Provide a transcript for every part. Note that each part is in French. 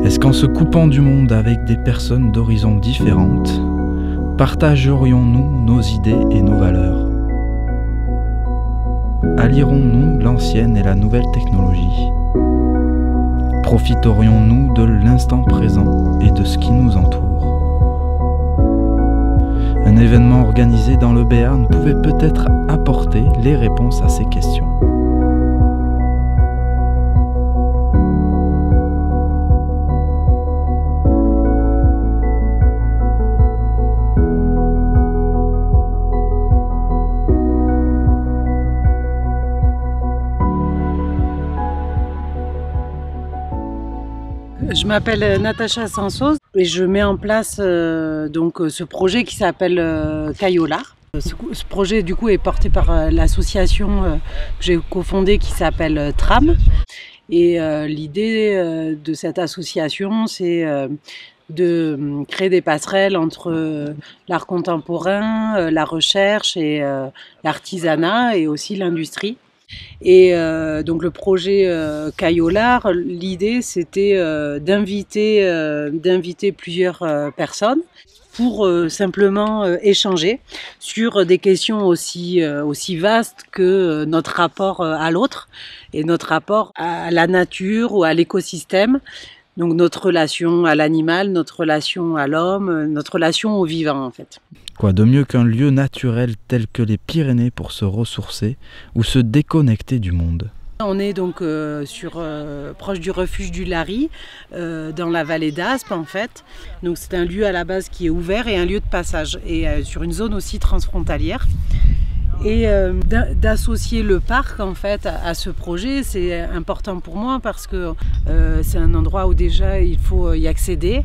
Est-ce qu'en se coupant du monde avec des personnes d'horizons différentes, partagerions-nous nos idées et nos valeurs? Allierons-nous l'ancienne et la nouvelle technologie? Profiterions-nous de l'instant présent et de ce qui nous entoure? Un événement organisé dans le Béarn pouvait peut-être apporter les réponses à ces questions. Je m'appelle Natacha Sansos et je mets en place ce projet qui s'appelle Cayolar. Ce projet du coup est porté par l'association que j'ai cofondée qui s'appelle TRAM. Et l'idée de cette association, c'est de créer des passerelles entre l'art contemporain, la recherche et l'artisanat et aussi l'industrie. Et donc le projet Cayolar, l'idée c'était d'inviter plusieurs personnes pour simplement échanger sur des questions aussi vastes que notre rapport à l'autre et notre rapport à la nature ou à l'écosystème. Donc notre relation à l'animal, notre relation à l'homme, notre relation au vivant en fait. Quoi de mieux qu'un lieu naturel tel que les Pyrénées pour se ressourcer ou se déconnecter du monde? On est donc proche du refuge du Lary, dans la vallée d'Aspe en fait. Donc c'est un lieu à la base qui est ouvert et un lieu de passage et sur une zone aussi transfrontalière. Et d'associer le parc en fait à ce projet, c'est important pour moi parce que c'est un endroit où déjà il faut y accéder,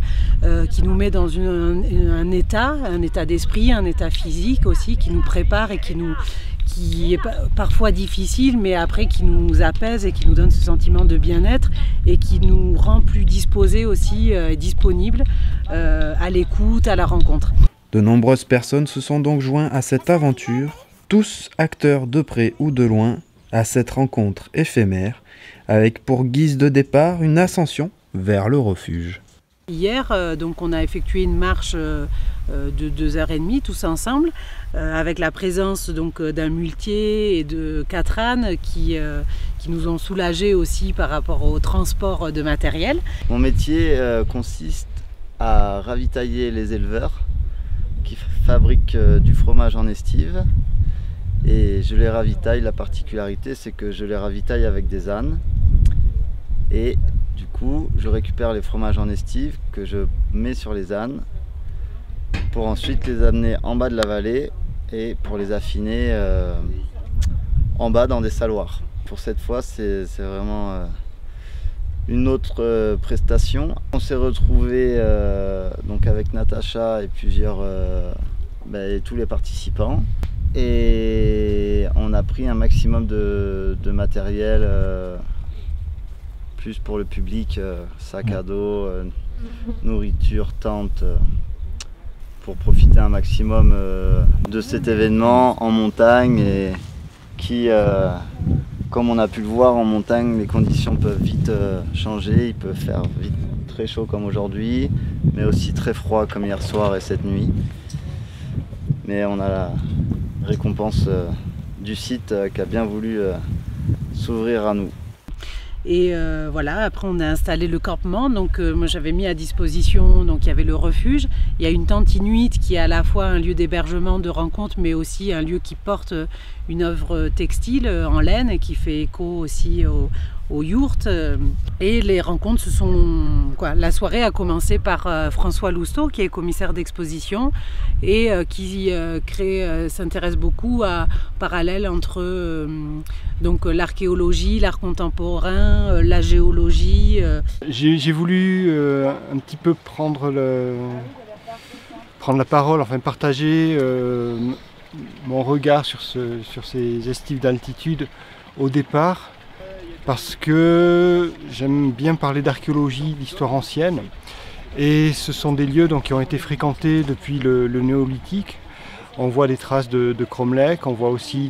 qui nous met dans un état d'esprit, un état physique aussi, qui nous prépare et qui est parfois difficile, mais après qui nous apaise et qui nous donne ce sentiment de bien-être et qui nous rend plus disposés aussi, disponibles à l'écoute, à la rencontre. De nombreuses personnes se sont donc joints à cette aventure, tous acteurs de près ou de loin, à cette rencontre éphémère, avec pour guise de départ une ascension vers le refuge. Hier, donc on a effectué une marche de 2h30 tous ensemble, avec la présence donc d'un muletier et de 4 ânes qui nous ont soulagés aussi par rapport au transport de matériel. Mon métier consiste à ravitailler les éleveurs qui fabriquent du fromage en estive. Et je les ravitaille, la particularité c'est que je les ravitaille avec des ânes et du coup je récupère les fromages en estive que je mets sur les ânes pour ensuite les amener en bas de la vallée et pour les affiner en bas dans des saloirs. Pour cette fois c'est vraiment une autre prestation. On s'est retrouvés donc avec Natacha et plusieurs tous les participants. Et on a pris un maximum de matériel, plus pour le public, sac à dos, nourriture, tente, pour profiter un maximum de cet événement en montagne et qui, comme on a pu le voir en montagne, les conditions peuvent vite changer, il peut faire vite très chaud comme aujourd'hui, mais aussi très froid comme hier soir et cette nuit. Mais on a la récompense du site qui a bien voulu s'ouvrir à nous. Et voilà, après on a installé le campement, donc moi j'avais mis à disposition, donc il y avait le refuge, il y a une tente inuite qui est à la fois un lieu d'hébergement, de rencontre, mais aussi un lieu qui porte une œuvre textile en laine et qui fait écho aussi au yourtes. Et les rencontres la soirée a commencé par François Lousteau qui est commissaire d'exposition et qui s'intéresse beaucoup à parallèle entre l'archéologie, l'art contemporain, la géologie. J'ai voulu un petit peu prendre la parole, enfin partager mon regard sur ces estives d'altitude au départ, parce que j'aime bien parler d'archéologie, d'histoire ancienne, et ce sont des lieux donc, qui ont été fréquentés depuis le néolithique, On voit des traces de cromlech, on voit aussi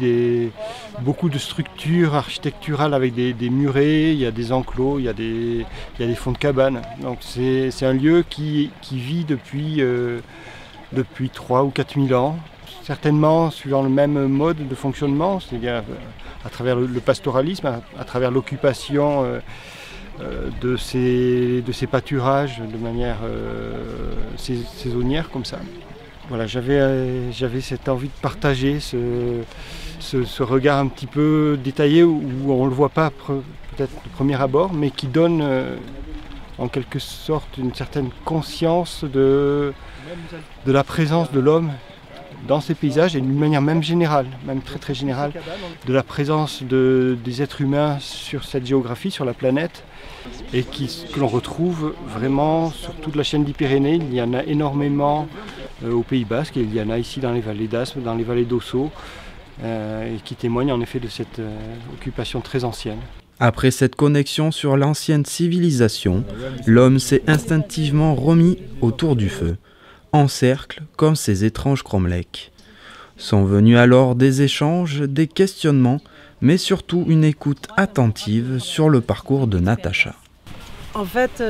beaucoup de structures architecturales avec des murets, il y a des enclos, il y a des fonds de cabane. Donc c'est un lieu qui vit depuis 3 ou 4 000 ans, certainement suivant le même mode de fonctionnement, c'est-à-dire à travers le pastoralisme, à travers l'occupation de ces pâturages de manière saisonnière comme ça. Voilà, j'avais cette envie de partager ce regard un petit peu détaillé où on ne le voit pas peut-être de premier abord, mais qui donne en quelque sorte une certaine conscience de la présence de l'homme dans ces paysages et d'une manière même générale, même très très générale, de la présence des êtres humains sur cette géographie, sur la planète, et que l'on retrouve vraiment sur toute la chaîne des Pyrénées. Il y en a énormément au Pays Basque, et il y en a ici dans les vallées d'Aspe, dans les vallées d'Ossau, et qui témoignent en effet de cette occupation très ancienne. Après cette connexion sur l'ancienne civilisation, l'homme s'est instinctivement remis autour du feu, en cercle comme ces étranges cromlechs. Sont venus alors des échanges, des questionnements, mais surtout une écoute attentive sur le parcours de Natacha. En fait,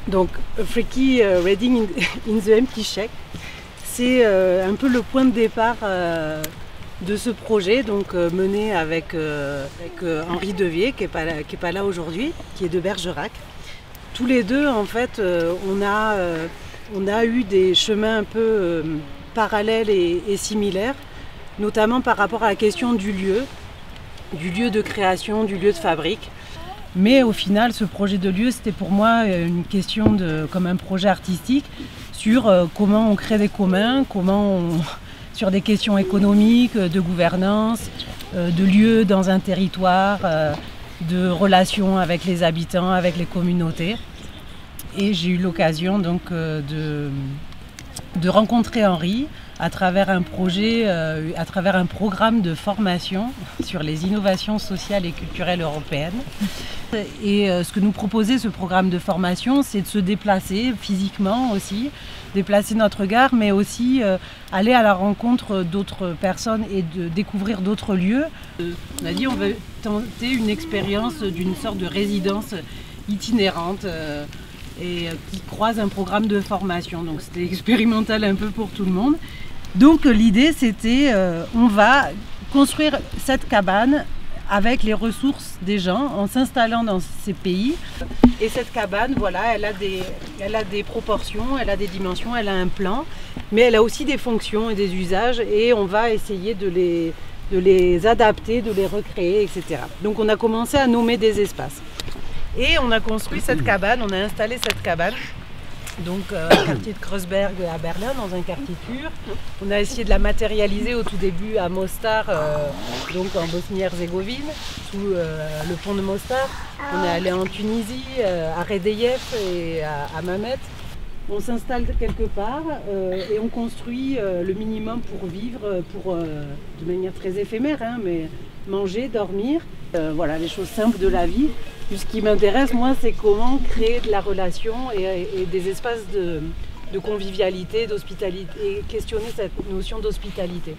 donc A Freaky Reading in the Empty Shack, c'est un peu le point de départ de ce projet, donc mené avec Henri Devier, qui est pas là aujourd'hui, qui est de Bergerac. Tous les deux, en fait, on a eu des chemins un peu parallèles et similaires, notamment par rapport à la question du lieu de création, du lieu de fabrique. Mais au final, ce projet de lieu, c'était pour moi une question comme un projet artistique sur comment on crée des communs, sur des questions économiques, de gouvernance, de lieux dans un territoire, de relations avec les habitants, avec les communautés. Et j'ai eu l'occasion donc de rencontrer Henri à travers un projet, à travers un programme de formation sur les innovations sociales et culturelles européennes. Et ce que nous proposait ce programme de formation, c'est de se déplacer physiquement aussi, déplacer notre regard, mais aussi aller à la rencontre d'autres personnes et de découvrir d'autres lieux. On a dit on veut tenter une expérience d'une sorte de résidence itinérante et qui croise un programme de formation. Donc c'était expérimental un peu pour tout le monde. Donc l'idée c'était on va construire cette cabane avec les ressources des gens en s'installant dans ces pays. Et cette cabane, voilà, elle a des proportions, elle a des dimensions, elle a un plan, mais elle a aussi des fonctions et des usages et on va essayer de les adapter, de les recréer, etc. Donc on a commencé à nommer des espaces. Et on a construit cette cabane, on a installé cette cabane, donc au quartier de Kreuzberg à Berlin, dans un quartier turc. On a essayé de la matérialiser au tout début à Mostar, donc en Bosnie-Herzégovine, sous le pont de Mostar. On est allé en Tunisie, à Redeyef et à Mamet. On s'installe quelque part et on construit le minimum pour vivre, de manière très éphémère, hein, mais manger, dormir, voilà les choses simples de la vie. Ce qui m'intéresse, moi, c'est comment créer de la relation et des espaces de convivialité, d'hospitalité, et questionner cette notion d'hospitalité.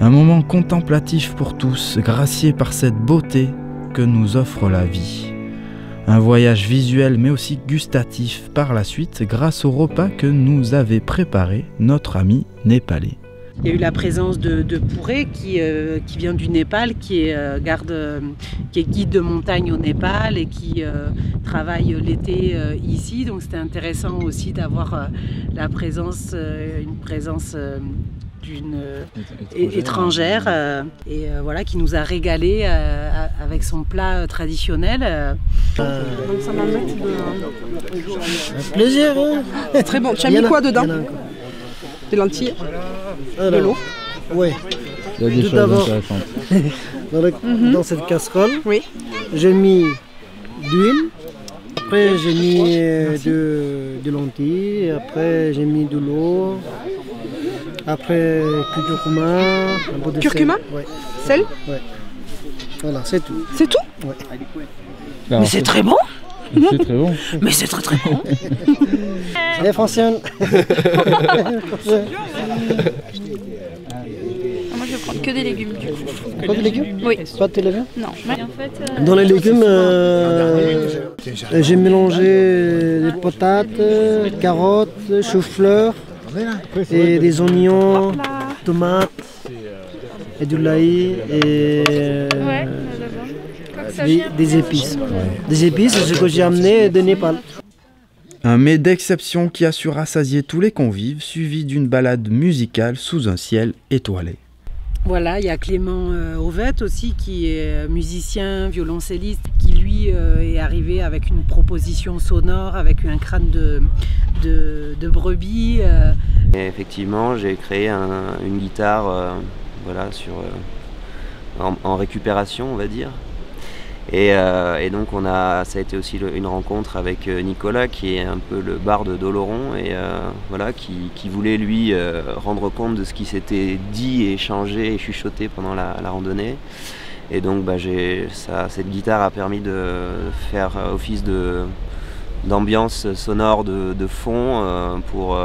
Un moment contemplatif pour tous, gracié par cette beauté que nous offre la vie. Un voyage visuel mais aussi gustatif par la suite grâce au repas que nous avait préparé notre ami népalais. Il y a eu la présence de Pouré qui vient du Népal, qui est guide de montagne au Népal et qui travaille l'été ici. Donc c'était intéressant aussi d'avoir une présence d'une étrangère voilà, qui nous a régalé avec son plat traditionnel. Plaisir. C'est très bon. Tu as mis quoi dedans? Des lentilles, de l'eau. Oui. Il y a des Tout choses d'abord. intéressantes. Dans cette casserole, Oui. j'ai mis d'huile. Après, j'ai mis de lentilles. Après, j'ai mis de l'eau. Après, du curcuma. Un peu de Curcuma? sel. Ouais. Sel? Ouais. Voilà, c'est tout. C'est tout? Ouais. Alors, Mais c'est très bon. c'est très bon. Mais c'est très très bon. Ça fonctionne. Moi je vais prendre que des légumes du coup. Pas de légumes? Oui. Pas de légumes? Non. Et en fait, Dans les légumes, j'ai mélangé des patates, carottes, choux-fleurs et des oignons, tomates et du l'ail et ouais, des épices. Des épices, c'est ce que j'ai amené de Népal. Un mets d'exception qui a su rassasier tous les convives, suivi d'une balade musicale sous un ciel étoilé. Voilà, il y a Clément Auvette aussi qui est musicien, violoncelliste, qui lui est arrivé avec une proposition sonore, avec un crâne de brebis. Et effectivement, j'ai créé une guitare voilà, en récupération, on va dire. Et donc ça a été aussi une rencontre avec Nicolas, qui est un peu le barde d'Oloron, et voilà, qui voulait lui rendre compte de ce qui s'était dit et échangé et chuchoté pendant la randonnée. Et donc cette guitare a permis de faire office d'ambiance sonore de fond pour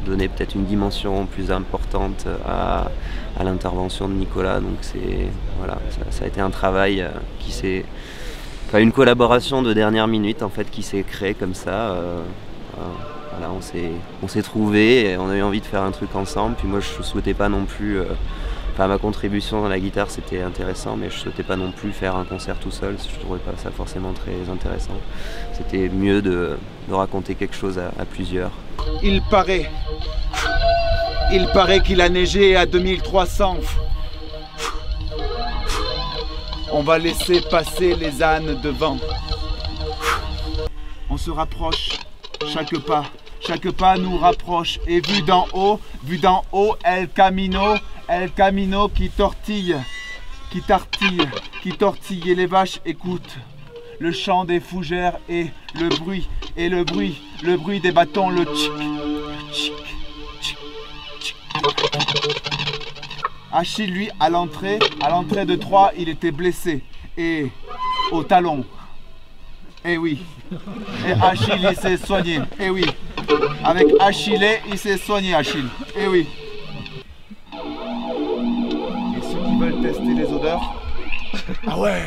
donner peut-être une dimension plus importante à l'intervention de Nicolas. Donc voilà, ça a été un travail une collaboration de dernière minute en fait qui s'est créée comme ça. Voilà, on s'est trouvés et on a eu envie de faire un truc ensemble. Puis moi je souhaitais pas non plus ma contribution dans la guitare c'était intéressant, mais je souhaitais pas non plus faire un concert tout seul, je trouvais pas ça forcément très intéressant. C'était mieux de raconter quelque chose à plusieurs. Il paraît qu'il a neigé à 2300. On va laisser passer les ânes devant. On se rapproche, chaque pas nous rapproche. Et vu d'en haut, El Camino qui tortille, qui tartille, qui tortille. Et les vaches écoutent le chant des fougères et le bruit des bâtons, le tchic, tchic, tchic, tchic. Achille, lui, à l'entrée de Troie, il était blessé et au talon. Eh oui. Et Achille, il s'est soigné. Eh oui. Avec Achille, il s'est soigné, Achille. Eh oui. Et ceux qui veulent tester les odeurs. Ah ouais.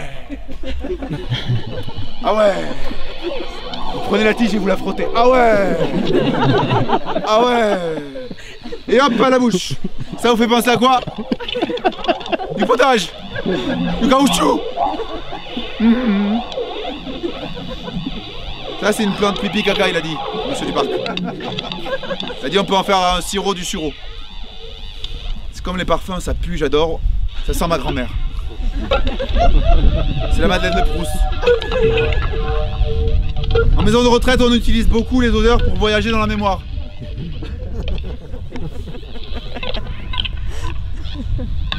Ah ouais. Vous prenez la tige et vous la frottez. Ah ouais. Ah ouais. Et hop, à la bouche. Ça vous fait penser à quoi? Du potage. Du caoutchouc. Ça c'est une plante pipi caca, il a dit, monsieur Duparc. Il a dit on peut en faire un sirop du sureau. C'est comme les parfums, ça pue, j'adore. Ça sent ma grand-mère. C'est la Madeleine de Proust. En maison de retraite, on utilise beaucoup les odeurs pour voyager dans la mémoire.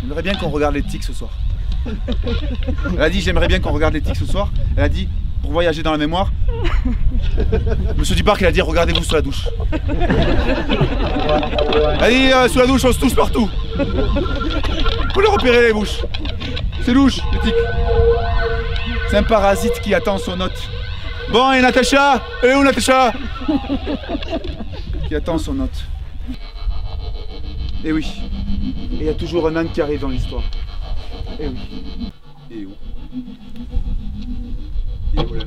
J'aimerais bien qu'on regarde les tics ce soir. Elle a dit j'aimerais bien qu'on regarde les tics ce soir. Elle a dit pour voyager dans la mémoire. Monsieur Duparc il a dit regardez-vous sous la douche. Elle a dit sous la douche on se touche partout. Faut le repérer les bouches. C'est louche le tic. C'est un parasite qui attend son hôte. Bon et Natacha? Elle est où Natacha? Qui attend son hôte. Et oui. Et il y a toujours un âne qui arrive dans l'histoire. Et oui. Et où? Et où là?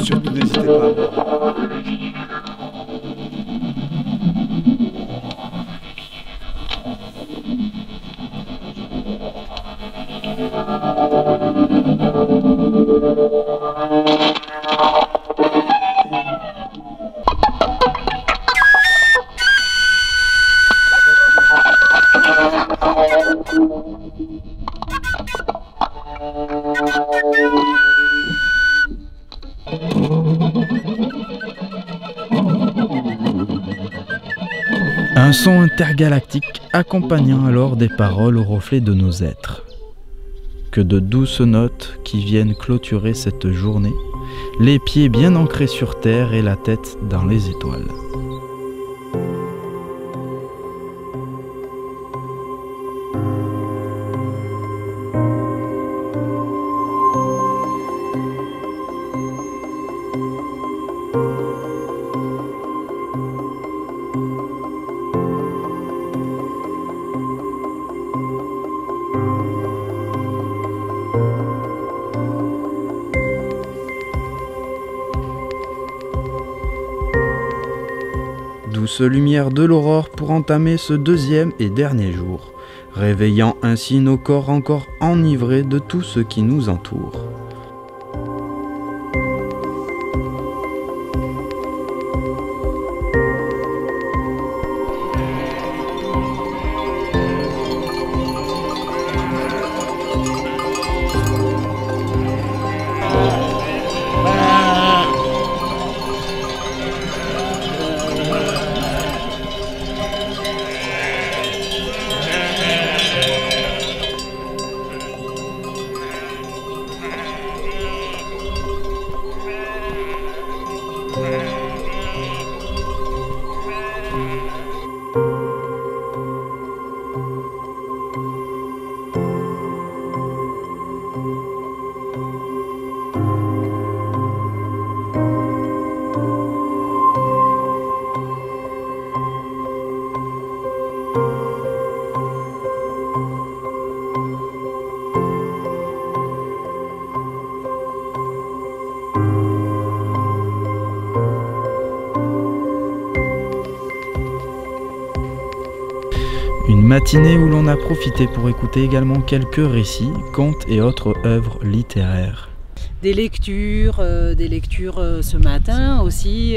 Surtout n'hésitez pas à boire. Un son intergalactique accompagnant alors des paroles au reflet de nos êtres. Que de douces notes qui viennent clôturer cette journée, les pieds bien ancrés sur terre et la tête dans les étoiles. Douce lumière de l'aurore pour entamer ce deuxième et dernier jour, réveillant ainsi nos corps encore enivrés de tout ce qui nous entoure. Une matinée où l'on a profité pour écouter également quelques récits, contes et autres œuvres littéraires. Des lectures ce matin aussi,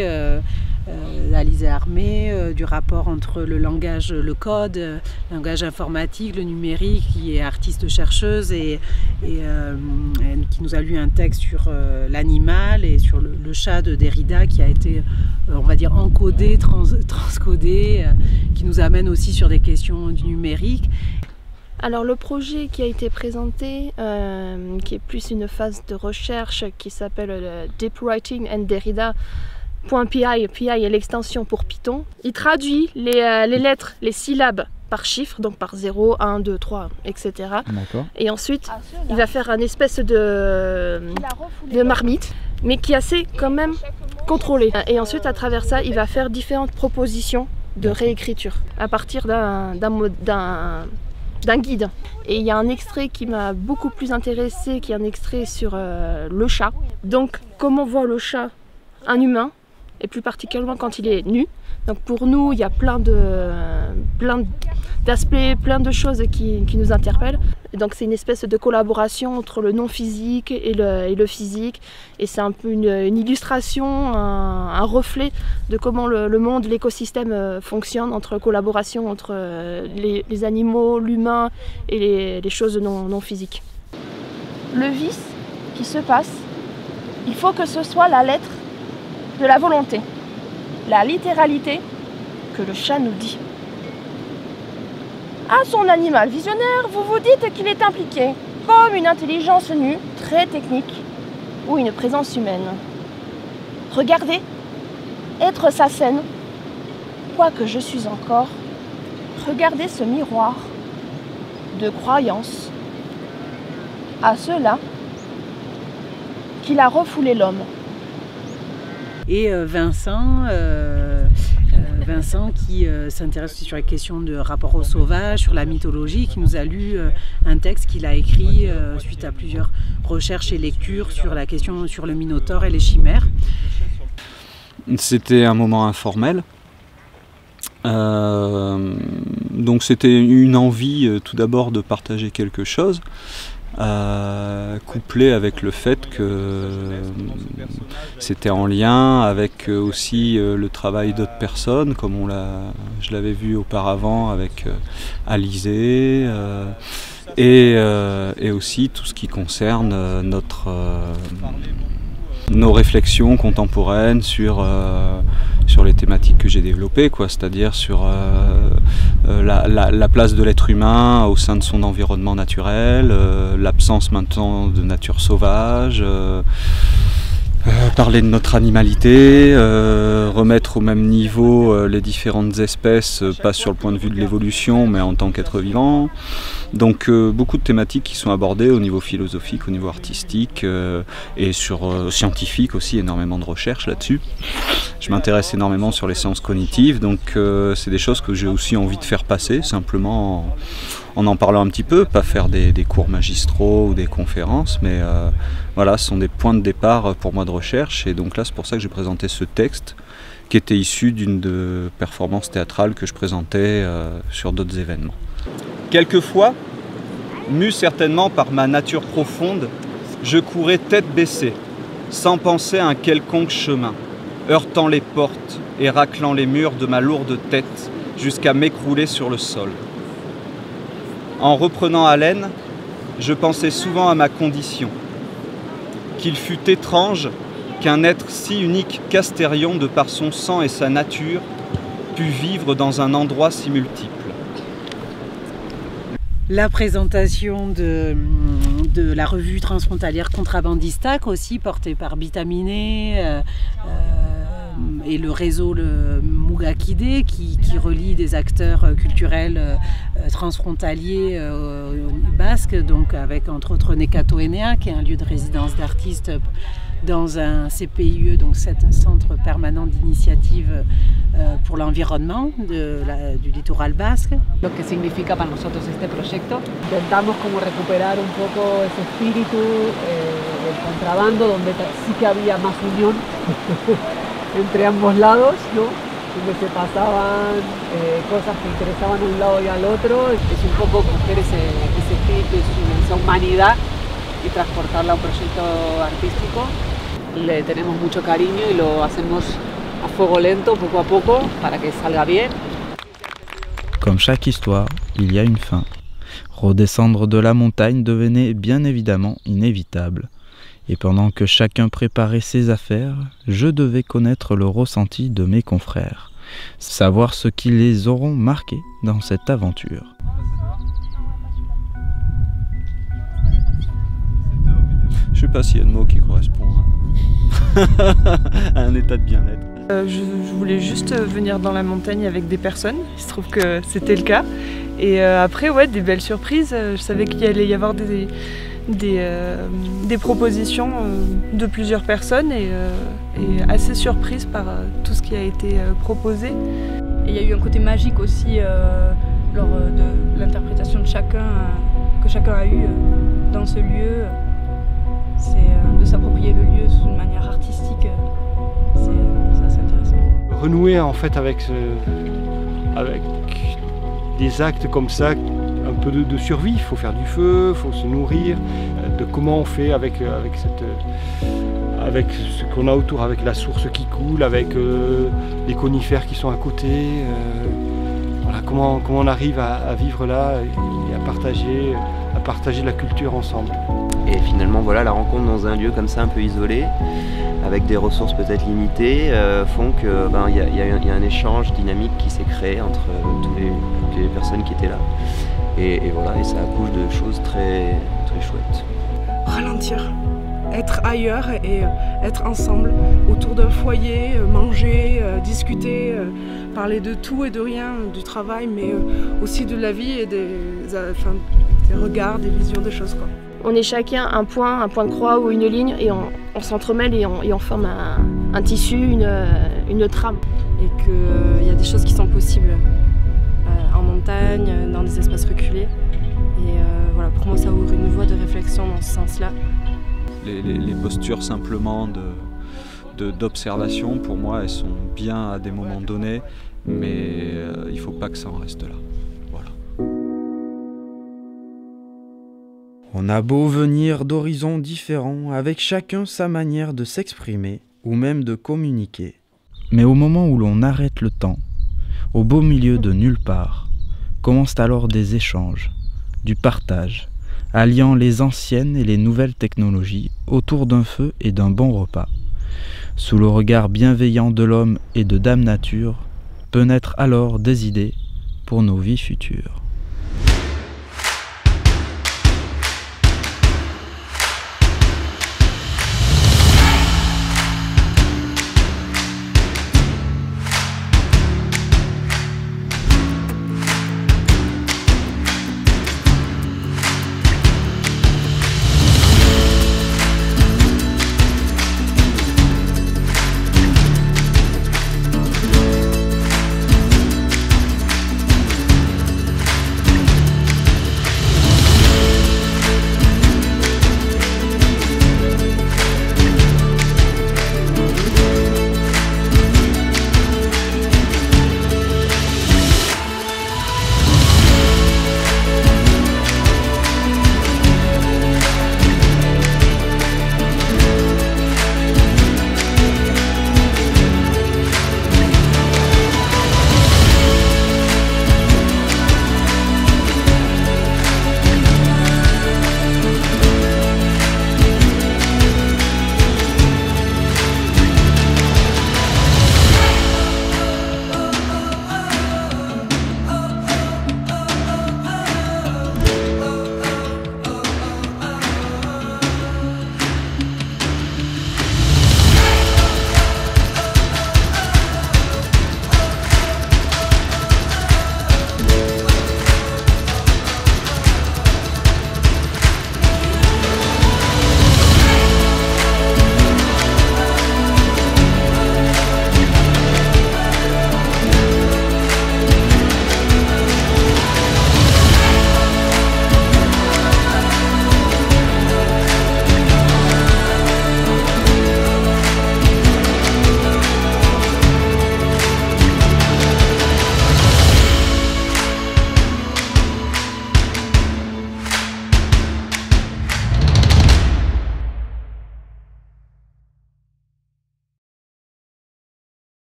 d'Alizée Armé, du rapport entre le langage, le code, langage informatique, le numérique, qui est artiste-chercheuse et qui nous a lu un texte sur l'animal et sur le chat de Derrida qui a été, on va dire, encodé, transcodé, qui nous amène aussi sur des questions du numérique. Alors le projet qui a été présenté, qui est plus une phase de recherche qui s'appelle Deep Writing and Derrida.py, PI est l'extension pour Python. Il traduit les lettres, les syllabes par chiffre, donc par 0, 1, 2, 3, etc. Et ensuite, il va faire une espèce de marmite, mais qui est assez quand même contrôlée. Et ensuite, à travers ça, il va faire différentes propositions de réécriture à partir d'un guide. Et il y a un extrait qui m'a beaucoup plus intéressé, qui est un extrait sur le chat. Donc, comment voit le chat un humain, et plus particulièrement quand il est nu. Donc pour nous, il y a plein d'aspects, plein de choses qui nous interpellent. Et donc c'est une espèce de collaboration entre le non-physique et le physique. Et c'est un peu une illustration, un reflet de comment le monde, l'écosystème fonctionne, entre collaboration entre les animaux, l'humain et les choses non physiques. Le vice qui se passe, il faut que ce soit la lettre de la volonté, la littéralité que le chat nous dit. À son animal visionnaire, vous vous dites qu'il est impliqué, comme une intelligence nue, très technique, ou une présence humaine. Regardez, être sa scène, quoique je suis encore, regardez ce miroir de croyance à ceux-là qu'il a refoulé l'homme. Et Vincent qui s'intéresse aussi sur les questions de rapport au sauvage, sur la mythologie, qui nous a lu un texte qu'il a écrit suite à plusieurs recherches et lectures sur la question sur le Minotaure et les chimères. C'était un moment informel. Donc c'était une envie tout d'abord de partager quelque chose. couplé avec le fait que c'était en lien avec aussi le travail d'autres personnes, comme je l'avais vu auparavant avec Alizé, et aussi tout ce qui concerne nos réflexions contemporaines sur les thématiques que j'ai développées, c'est-à-dire sur la place de l'être humain au sein de son environnement naturel, l'absence maintenant de nature sauvage, parler de notre animalité, remettre au même niveau les différentes espèces, pas sur le point de vue de l'évolution, mais en tant qu'être vivant. Donc beaucoup de thématiques qui sont abordées au niveau philosophique, au niveau artistique et scientifique aussi, énormément de recherches là-dessus. Je m'intéresse énormément sur les sciences cognitives, donc c'est des choses que j'ai aussi envie de faire passer, simplement en parlant un petit peu, pas faire des cours magistraux ou des conférences, mais voilà, ce sont des points de départ pour moi de recherche, et donc là c'est pour ça que j'ai présenté ce texte qui était issu d'une performance théâtrale que je présentais sur d'autres événements. Quelquefois, mu certainement par ma nature profonde, je courais tête baissée, sans penser à un quelconque chemin, heurtant les portes et raclant les murs de ma lourde tête jusqu'à m'écrouler sur le sol. En reprenant haleine, je pensais souvent à ma condition, qu'il fût étrange qu'un être si unique qu'Astérion, de par son sang et sa nature, pût vivre dans un endroit si multiple. La présentation de la revue transfrontalière Contrabandistac aussi, portée par Bitaminé, et le réseau le Mugakide qui relie des acteurs culturels transfrontaliers basques, donc avec entre autres Nekato Enea, qui est un lieu de résidence d'artistes dans un CPIE, donc c'est un centre permanent d'initiative pour l'environnement du littoral basque. Lo que significa para nosotros este proyecto. Intentamos como recuperar un poco ese espíritu del contrabando, donde sí que había más unión entre ambos lados, ¿no? Donde se pasaban cosas que interesaban a un lado y al otro. Es un poco coger ese espíritu, esa humanidad y transportarla a un proyecto artístico. Le tenemos mucho cariño y lo hacemos a fuego lento, poco a poco, para que salga bien. Comme chaque histoire, il y a une fin. Redescendre de la montagne devenait bien évidemment inévitable. Et pendant que chacun préparait ses affaires, je devais connaître le ressenti de mes confrères, savoir ce qui les auront marqués dans cette aventure. Je ne sais pas s'il y a de mots qui correspondent à un état de bien-être. Je voulais juste venir dans la montagne avec des personnes, il se trouve que c'était le cas. Et après, ouais, des belles surprises. Je savais qu'il allait y avoir des propositions de plusieurs personnes et assez surprise par tout ce qui a été proposé. Et il y a eu un côté magique aussi lors de l'interprétation de chacun, que chacun a eu dans ce lieu. C'est de s'approprier le lieu sous une manière artistique, c'est assez intéressant. Renouer en fait avec des actes comme ça, un peu de survie, il faut faire du feu, il faut se nourrir, de comment on fait avec ce qu'on a autour, avec la source qui coule, avec les conifères qui sont à côté, voilà, comment on arrive à vivre là et à partager la culture ensemble. Et finalement voilà, la rencontre dans un lieu comme ça un peu isolé, avec des ressources peut-être limitées, font que y a un échange dynamique qui s'est créé entre toutes les personnes qui étaient là. Et voilà, et ça accouche de choses très, très chouettes. Ralentir, être ailleurs et être ensemble, autour d'un foyer, manger, discuter, parler de tout et de rien, du travail, mais aussi de la vie et des regards, des visions, des choses, quoi. On est chacun un point de croix ou une ligne et on s'entremêle et on forme un tissu, une trame. Et qu'il y a des choses qui sont possibles en montagne, dans des espaces reculés. Et voilà, pour moi ça ouvre une voie de réflexion dans ce sens-là. Les postures simplement d'observation, pour moi, elles sont bien à des moments donnés, mais il ne faut pas que ça en reste là. Voilà. On a beau venir d'horizons différents, avec chacun sa manière de s'exprimer ou même de communiquer. Mais au moment où l'on arrête le temps, au beau milieu de nulle part, commencent alors des échanges, du partage, alliant les anciennes et les nouvelles technologies autour d'un feu et d'un bon repas. Sous le regard bienveillant de l'homme et de Dame Nature, peut naître alors des idées pour nos vies futures.